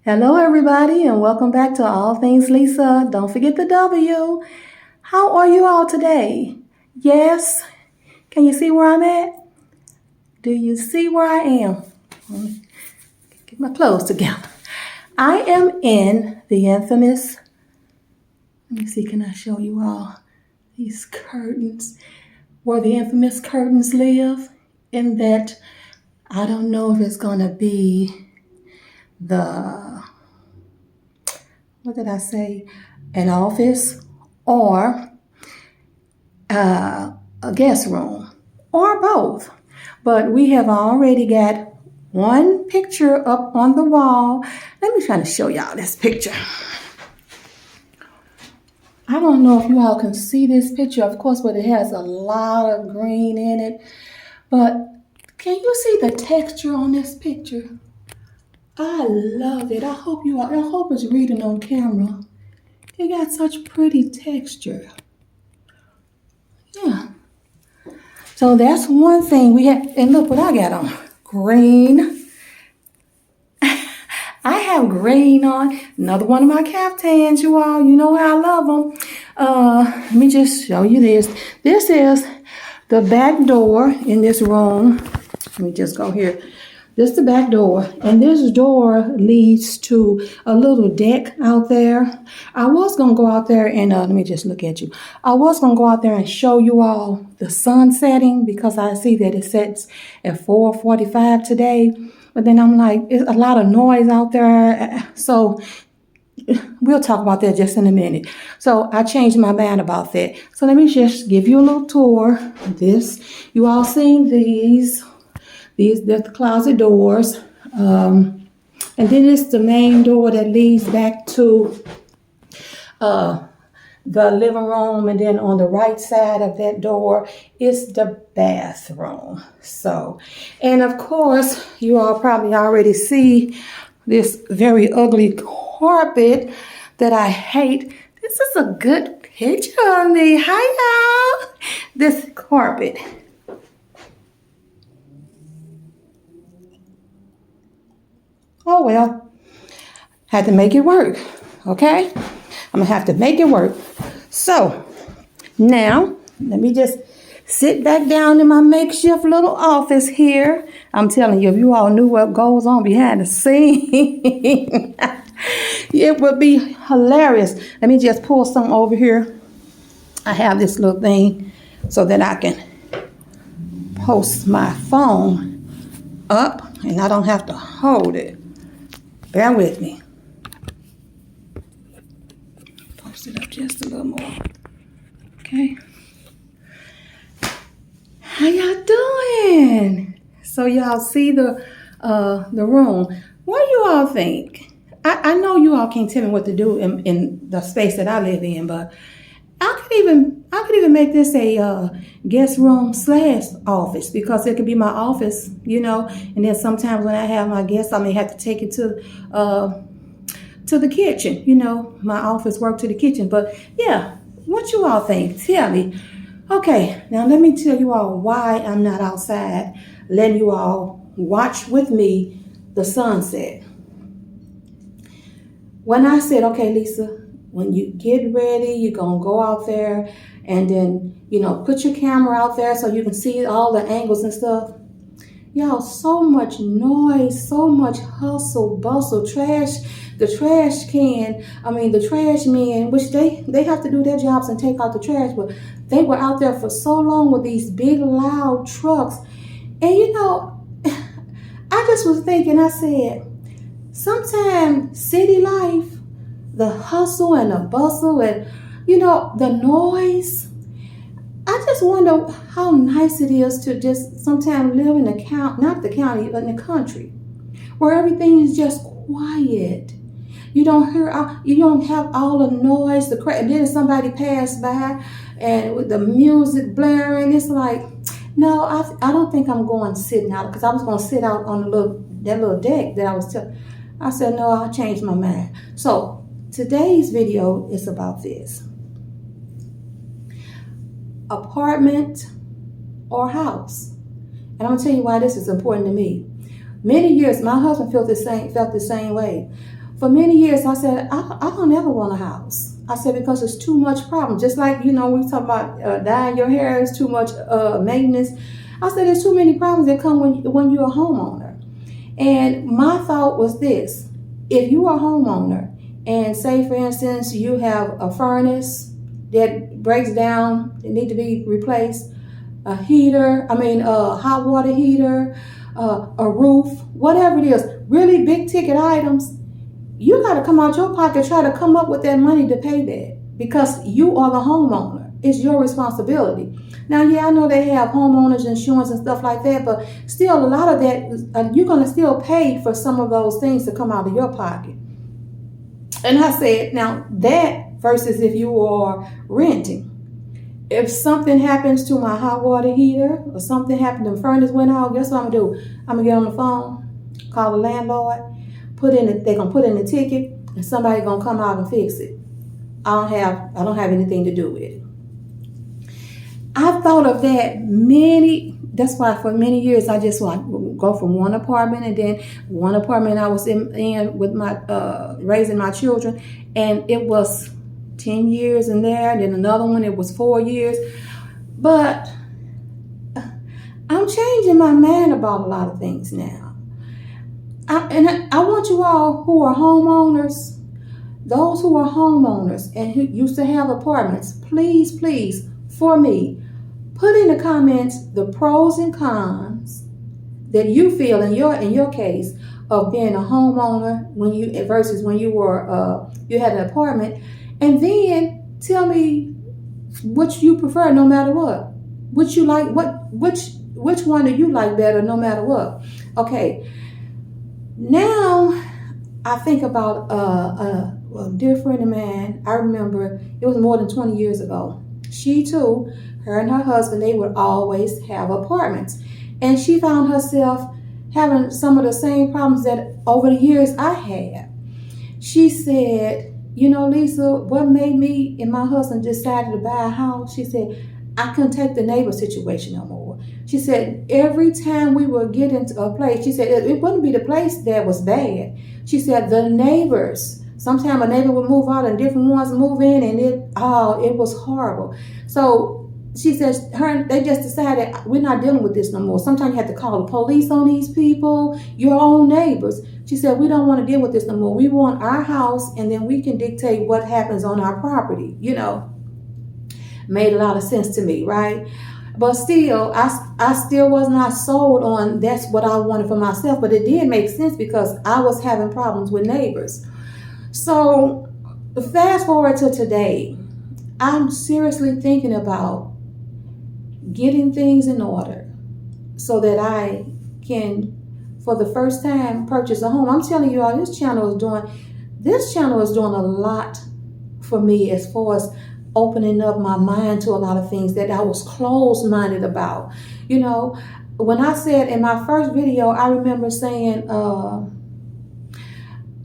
Hello, everybody, and welcome back to All Things Lisa. Don't forget the W. How are you all today? Yes? Can you see where I'm at? Do you see where I am? Let me get my clothes together. I am in the infamous, let me see, can I show you all these curtains? Where the infamous curtains live, in that I don't know if it's going to be what did I say? An office or a guest room or both. But we have already got one picture up on the wall. Let me try to show y'all this picture. I don't know if you all can see this picture, of course, but it has a lot of green in it. But can you see the texture on this picture? I love it. I hope it's reading on camera. It got such pretty texture. Yeah. So that's one thing we have. And look what I got on. Green. I have green on. Another one of my caftans, you all. You know how I love them. Let me just show you this. This is the back door in this room. Let me just go here. This is the back door, and this door leads to a little deck out there. I was going to go out there and, let me just look at you. I was going to go out there and show you all the sun setting because I see that it sets at 4:45 today. But then I'm like, it's a lot of noise out there. So we'll talk about that just in a minute. So I changed my mind about that. So let me just give you a little tour. You all seen these. They're the closet doors. And then it's the main door that leads back to the living room. And then on the right side of that door is the bathroom. So, and of course, you all probably already see this very ugly carpet that I hate. This is a good picture of me. Hi, y'all. This carpet. Oh, well, had to make it work, okay? I'm going to have to make it work. So, now, let me just sit back down in my makeshift little office here. I'm telling you, if you all knew what goes on behind the scene, it would be hilarious. Let me just pull some over here. I have this little thing so that I can post my phone up and I don't have to hold it. Bear with me. Post it up just a little more. Okay. How y'all doing? So y'all see the room. What do you all think? I know you all can't tell me what to do in the space that I live in, but I could even make this a guest room / office because it could be my office, you know. And then sometimes when I have my guests, I may have to take it to the kitchen, you know, my office work to the kitchen. But yeah, what you all think? Tell me. Okay, now let me tell you all why I'm not outside, letting you all watch with me the sunset. When I said, okay, Lisa, when you get ready, you're going to go out there and then, you know, put your camera out there so you can see all the angles and stuff. Y'all, so much noise, so much hustle, bustle, the trash men, which they have to do their jobs and take out the trash, but they were out there for so long with these big, loud trucks. And, you know, I just was thinking, I said, sometimes city life, the hustle and the bustle and, you know, the noise. I just wonder how nice it is to just sometimes live in not the county, but in the country, where everything is just quiet. You don't have all the noise, and then somebody pass by and with the music blaring. It's like, no, I don't think I'm going sitting out because I was going to sit out on that little deck that I was telling. I said, no, I'll change my mind. So today's video is about this. Apartment or house. And I'm going to tell you why this is important to me. Many years, my husband felt the same way. For many years, I said, I don't ever want a house. I said, because it's too much problem. Just like, we talk about dyeing your hair is too much maintenance. I said, there's too many problems that come when you're a homeowner. And my thought was this: if you are a homeowner, and say, for instance, you have a furnace that breaks down, it need to be replaced, a hot water heater, a roof, whatever it is, really big ticket items, you got to come out your pocket, try to come up with that money to pay that, because you are the homeowner. It's your responsibility. Now, yeah, I know they have homeowners insurance and stuff like that, but still, a lot of that, you're going to still pay for some of those things to come out of your pocket. And I said, now that versus if you are renting. If something happens to my hot water heater or something happened, the furnace went out, guess what I'm going to do? I'm going to get on the phone, call the landlord, they're going to put in the ticket, and somebody's going to come out and fix it. I don't have anything to do with it. I've thought of that that's why for many years I just go from one apartment, and then one apartment I was in with my raising my children, and it was 10 years in there, and then another one, it was 4 years. But I'm changing my mind about a lot of things now. I want you all who are homeowners, those who are homeowners and who used to have apartments, please, for me, put in the comments the pros and cons that you feel in your case of being a homeowner versus when you were you had an apartment, and then tell me which you prefer, no matter what. Which you like, which one do you like better, no matter what? Okay. Now I think about a dear friend of mine. I remember it was more than 20 years ago. She too, her and her husband, they would always have apartments. And she found herself having some of the same problems that over the years I had. She said, Lisa, what made me and my husband decided to buy a house? She said, I couldn't take the neighbor situation no more. She said, every time we would get into a place, she said, it wouldn't be the place that was bad. She said, the neighbors, sometimes a neighbor would move out and different ones move in, and it was horrible. So she says they just decided, we're not dealing with this no more. Sometimes you have to call the police on these people, your own neighbors. She said, we don't want to deal with this no more. We want our house, and then we can dictate what happens on our property. Made a lot of sense to me, right? But still, I still was not sold on that's what I wanted for myself. But it did make sense because I was having problems with neighbors. So fast forward to today, I'm seriously thinking about getting things in order so that I can, for the first time, purchase a home. I'm telling you all, this channel is doing a lot for me as far as opening up my mind to a lot of things that I was closed-minded about. When I said in my first video, I remember saying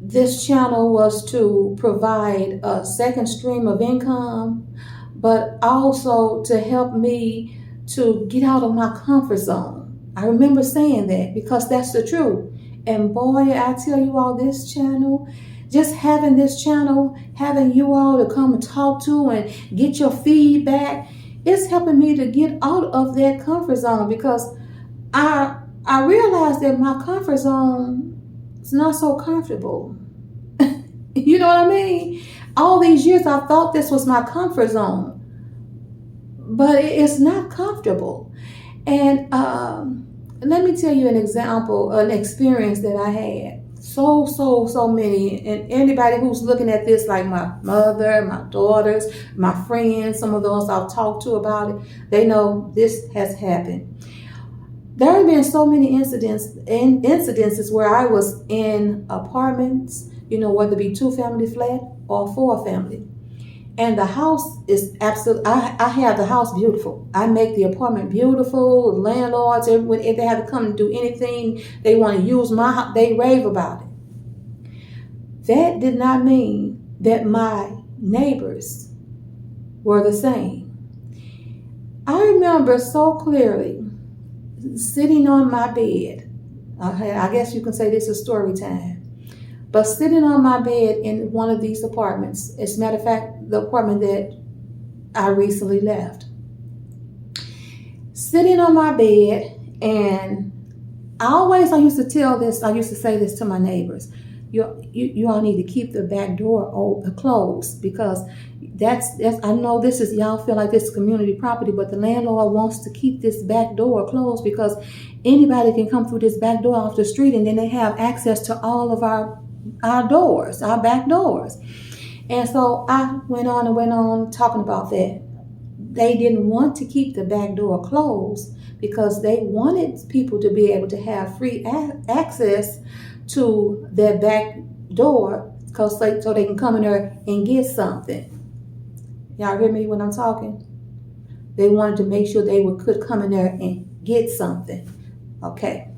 this channel was to provide a second stream of income, but also to help me to get out of my comfort zone. I remember saying that because that's the truth. And boy, I tell you all, this channel, just having this channel, having you all to come and talk to and get your feedback, it's helping me to get out of that comfort zone, because I realized that my comfort zone is not so comfortable. You know what I mean? All these years I thought this was my comfort zone, but it's not comfortable. And let me tell you an example, an experience that I had. So many, and anybody who's looking at this, like my mother, my daughters, my friends, some of those I've talked to about it, they know this has happened. There have been so many incidences where I was in apartments, whether it be 2-family flat or 4-family. And the house is absolutely, I have the house beautiful. I make the apartment beautiful. Landlords, everyone, if they have to come and do anything, they want to use my house, they rave about it. That did not mean that my neighbors were the same. I remember so clearly sitting on my bed. I guess you can say this is story time. But sitting on my bed in one of these apartments, as a matter of fact, the apartment that I recently left, sitting on my bed, and I used to say this to my neighbors. You all need to keep the back door closed, because I know this is, y'all feel like this is community property, but the landlord wants to keep this back door closed because anybody can come through this back door off the street, and then they have access to all of our doors, our back doors. And so I went on talking about that. They didn't want to keep the back door closed because they wanted people to be able to have free access to their back door, so they can come in there and get something. Y'all hear me when I'm talking? They wanted to make sure they could come in there and get something. Okay.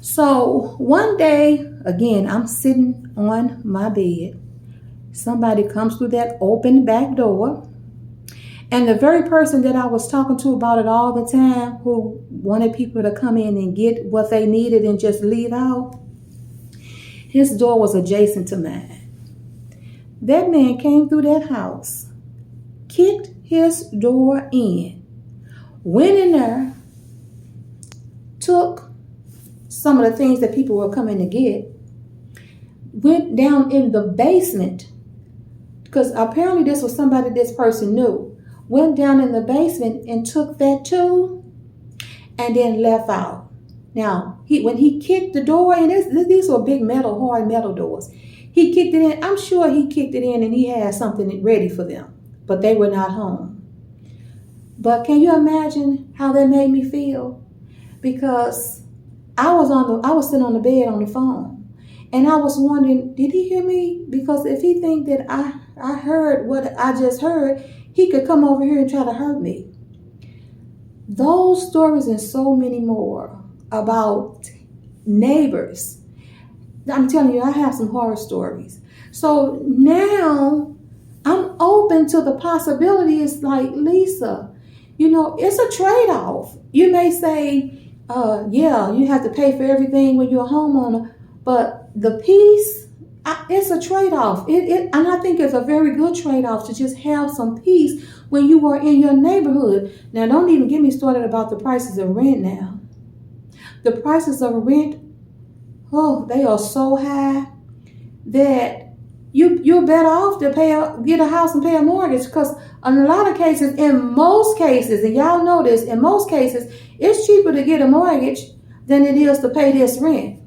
So one day, again, I'm sitting on my bed. Somebody comes through that open back door. And the very person that I was talking to about it all the time, who wanted people to come in and get what they needed and just leave out, his door was adjacent to mine. That man came through that house, kicked his door in, went in there, took some of the things that people were coming to get, went down in the basement, because apparently this was somebody this person knew, went down in the basement and took that too, and then left out. Now, when he kicked the door in, these were big hard metal doors. He kicked it in. I'm sure he kicked it in and he had something ready for them, but they were not home. But can you imagine how that made me feel? Because I was sitting on the bed on the phone, and I was wondering, did he hear me? Because if he think that I heard what I just heard, he could come over here and try to hurt me. Those stories and so many more about neighbors. I'm telling you, I have some horror stories. So now I'm open to the possibilities, like, Lisa, it's a trade-off. You may say, yeah, you have to pay for everything when you're a homeowner, but the peace, it's a trade-off. And I think it's a very good trade-off to just have some peace when you are in your neighborhood. Now, don't even get me started about the prices of rent now. The prices of rent, they are so high that you're better off to get a house and pay a mortgage, because in a lot of cases, in most cases, and y'all know this, in most cases, it's cheaper to get a mortgage than it is to pay this rent.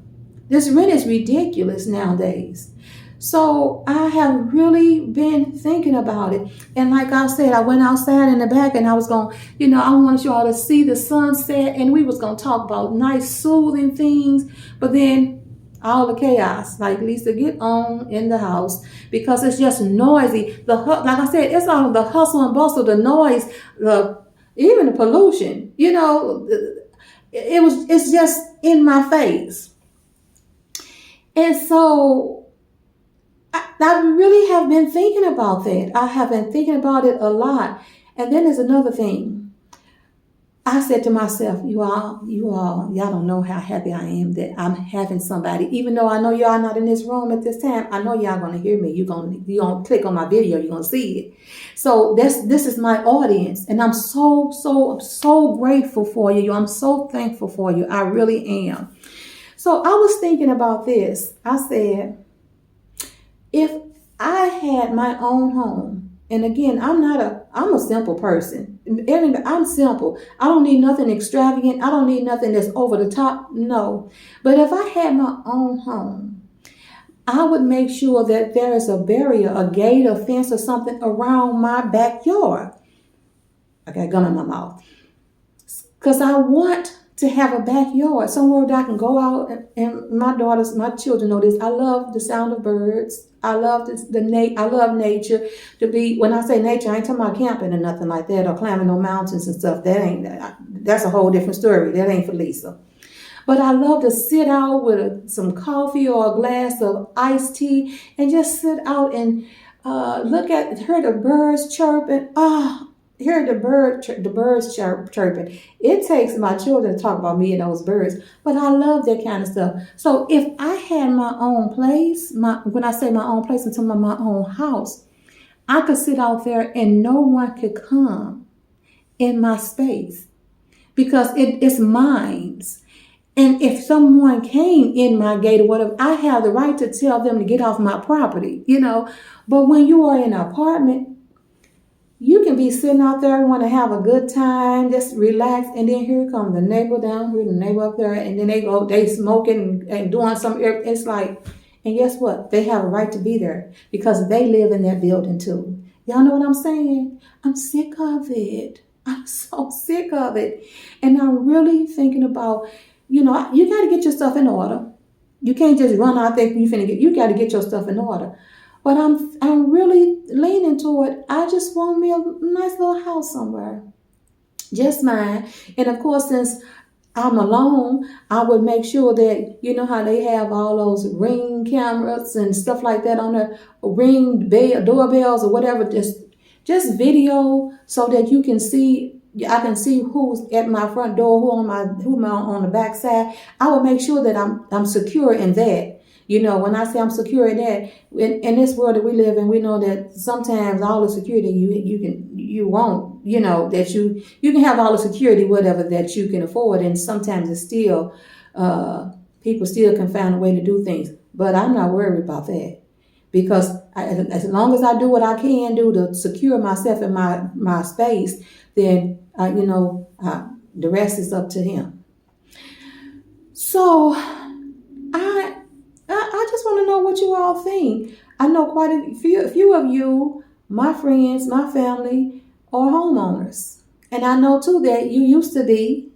This rent is ridiculous nowadays. So I have really been thinking about it. And like I said, I went outside in the back and I was going, I wanted you all to see the sunset, and we was going to talk about nice, soothing things. But then all the chaos, like, Lisa, get on in the house, because it's just noisy. Like I said, it's all the hustle and bustle, the noise, even the pollution, it's just in my face. And so I really have been thinking about that. I have been thinking about it a lot. And then there's another thing. I said to myself, y'all don't know how happy I am that I'm having somebody. Even though I know y'all not in this room at this time, I know y'all gonna hear me. You're gonna click on my video, you're gonna see it. So this is my audience, and I'm so grateful for you. I'm so thankful for you. I really am. So I was thinking about this. I said, if I had my own home, and again, I'm a simple person. I'm simple. I don't need nothing extravagant. I don't need nothing that's over the top. No. But if I had my own home, I would make sure that there is a barrier, a gate, a fence, or something around my backyard. I got gum in my mouth. Because I want to have a backyard, somewhere that I can go out, and my children know this. I love the sound of birds. I love I love nature. When I say nature, I ain't talking about camping or nothing like that, or climbing no mountains and stuff. That's a whole different story. That ain't for Lisa. But I love to sit out with some coffee or a glass of iced tea and just sit out and hear the birds chirping. hear the birds chirping. It takes my children to talk about me and those birds, but I love that kind of stuff. So if I had my own place, when I say my own place, I'm talking about my own house, I could sit out there and no one could come in my space because it's mine. And if someone came in my gate or whatever, I have the right to tell them to get off my property, But when you are in an apartment, you can be sitting out there and want to have a good time, just relax, and then here comes the neighbor down here, the neighbor up there, and then they smoking and doing something. It's like, and guess what? They have a right to be there because they live in that building too. Y'all know what I'm saying? I'm sick of it. I'm so sick of it. And I'm really thinking about, you got to get your stuff in order. You can't just run out there and you got to get your stuff in order. But I'm really leaning toward, I just want me a nice little house somewhere. Just mine. And of course, since I'm alone, I would make sure that, you know how they have all those Ring cameras and stuff like that on their Ring doorbells or whatever, just video so that you can see, I can see who's at my front door, who on the back side. I will make sure that I'm secure in that. When I say I'm secure in that, in this world that we live in, we know that sometimes all the security you won't, that you can have all the security, whatever that you can afford, and sometimes it's still, people still can find a way to do things. But I'm not worried about that because as long as I do what I can do to secure myself in my space, then the rest is up to Him. So I just want to know what you all think. I know quite a few of you, my friends, my family, are homeowners. And I know too that you used to be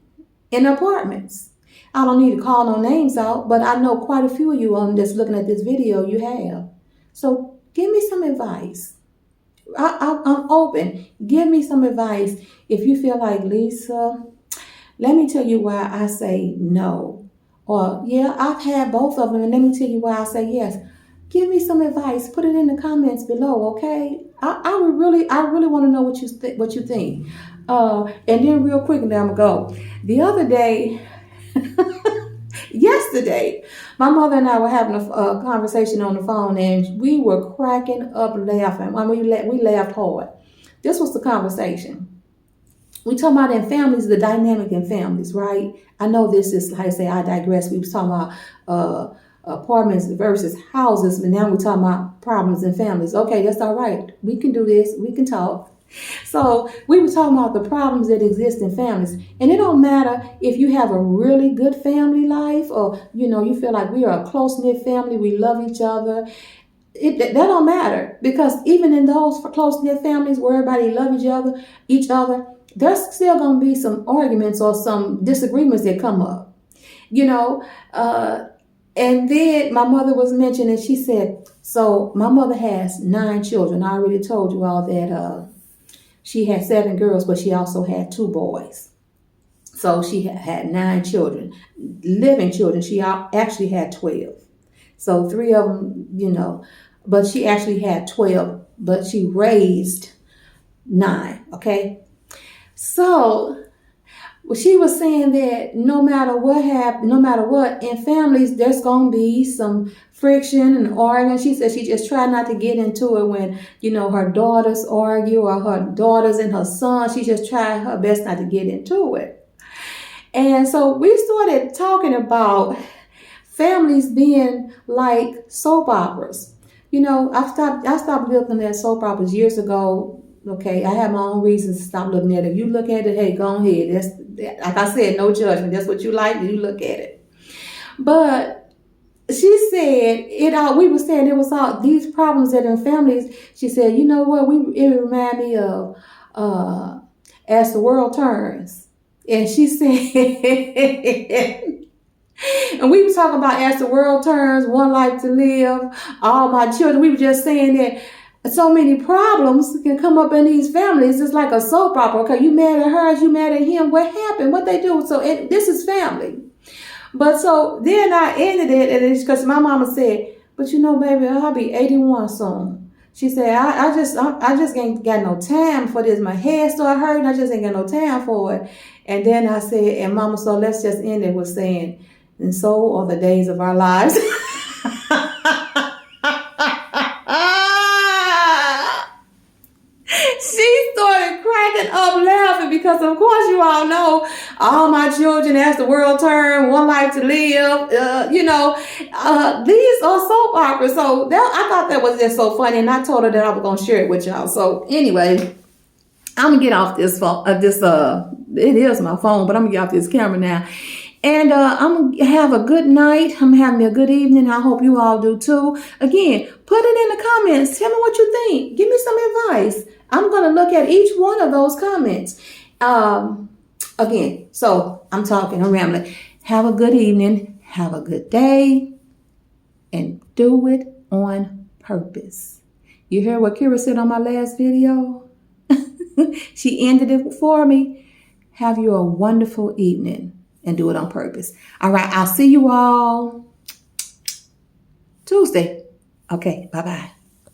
in apartments. I don't need to call no names out, but I know quite a few of you on just looking at this video you have. So give me some advice. I'm open. Give me some advice. If you feel like, Lisa, let me tell you why I say no. Or, yeah, I've had both of them, and let me tell you why I say yes. Give me some advice. Put it in the comments below, okay? I really want to know what you think. And then real quick, and then I'm going to go. The other day, yesterday, my mother and I were having a conversation on the phone, and we were cracking up laughing. I mean, we laughed hard. This was the conversation. We talking about in families, the dynamic in families, right? I know this is, like I say, I digress. We was talking about apartments versus houses, but now we're talking about problems in families. Okay, that's all right. We can do this. We can talk. So we were talking about the problems that exist in families. And it don't matter if you have a really good family life or, you feel like we are a close-knit family, we love each other. That don't matter because even in those close-knit families where everybody love each other, there's still going to be some arguments or some disagreements that come up, and then my mother was mentioning, she said, so my mother has 9 children. I already told you all that she had 7 girls, but she also had 2 boys. So she had 9 children, living children. She actually had 12. So 3 of them, but she actually had 12, but she raised 9, okay? So she was saying that no matter what, in families, there's going to be some friction and arguing. She said she just tried not to get into it when, her daughters argue or her daughters and her son. She just tried her best not to get into it. And so we started talking about families being like soap operas. I stopped looking at soap operas years ago. Okay, I have my own reasons to stop looking at it. If you look at it, hey, go ahead. Like I said, no judgment. That's what you like, you look at it. But she said we were saying there was all these problems that in families. She said, you know what? It remind me of As the World Turns. And she said, and we were talking about As the World Turns, One Life to Live, All My Children. We were just saying that so many problems can come up in these families. It's like a soap opera. Okay, you mad at her, you mad at him. What happened? What they do? So this is family. But so then I ended it, and it's because my mama said, but baby, I'll be 81 soon. She said, I just ain't got no time for this. My head started hurting. I just ain't got no time for it. And then I said, and Mama, so let's just end it with saying, and so are the days of our lives. She started cracking up laughing because, of course, you all know all my children, as the world turn, one life to live. These are soap operas. So I thought that was just so funny, and I told her that I was gonna share it with y'all. So anyway, I'm gonna get off this phone. It is my phone, but I'm gonna get off this camera now. And I'm going to have a good night. I'm having a good evening. I hope you all do too. Again, put it in the comments. Tell me what you think. Give me some advice. I'm going to look at each one of those comments. Again, so I'm rambling. Have a good evening. Have a good day. And do it on purpose. You hear what Kira said on my last video? She ended it for me. Have you a wonderful evening. And do it on purpose. All right, I'll see you all Tuesday. Okay, bye-bye.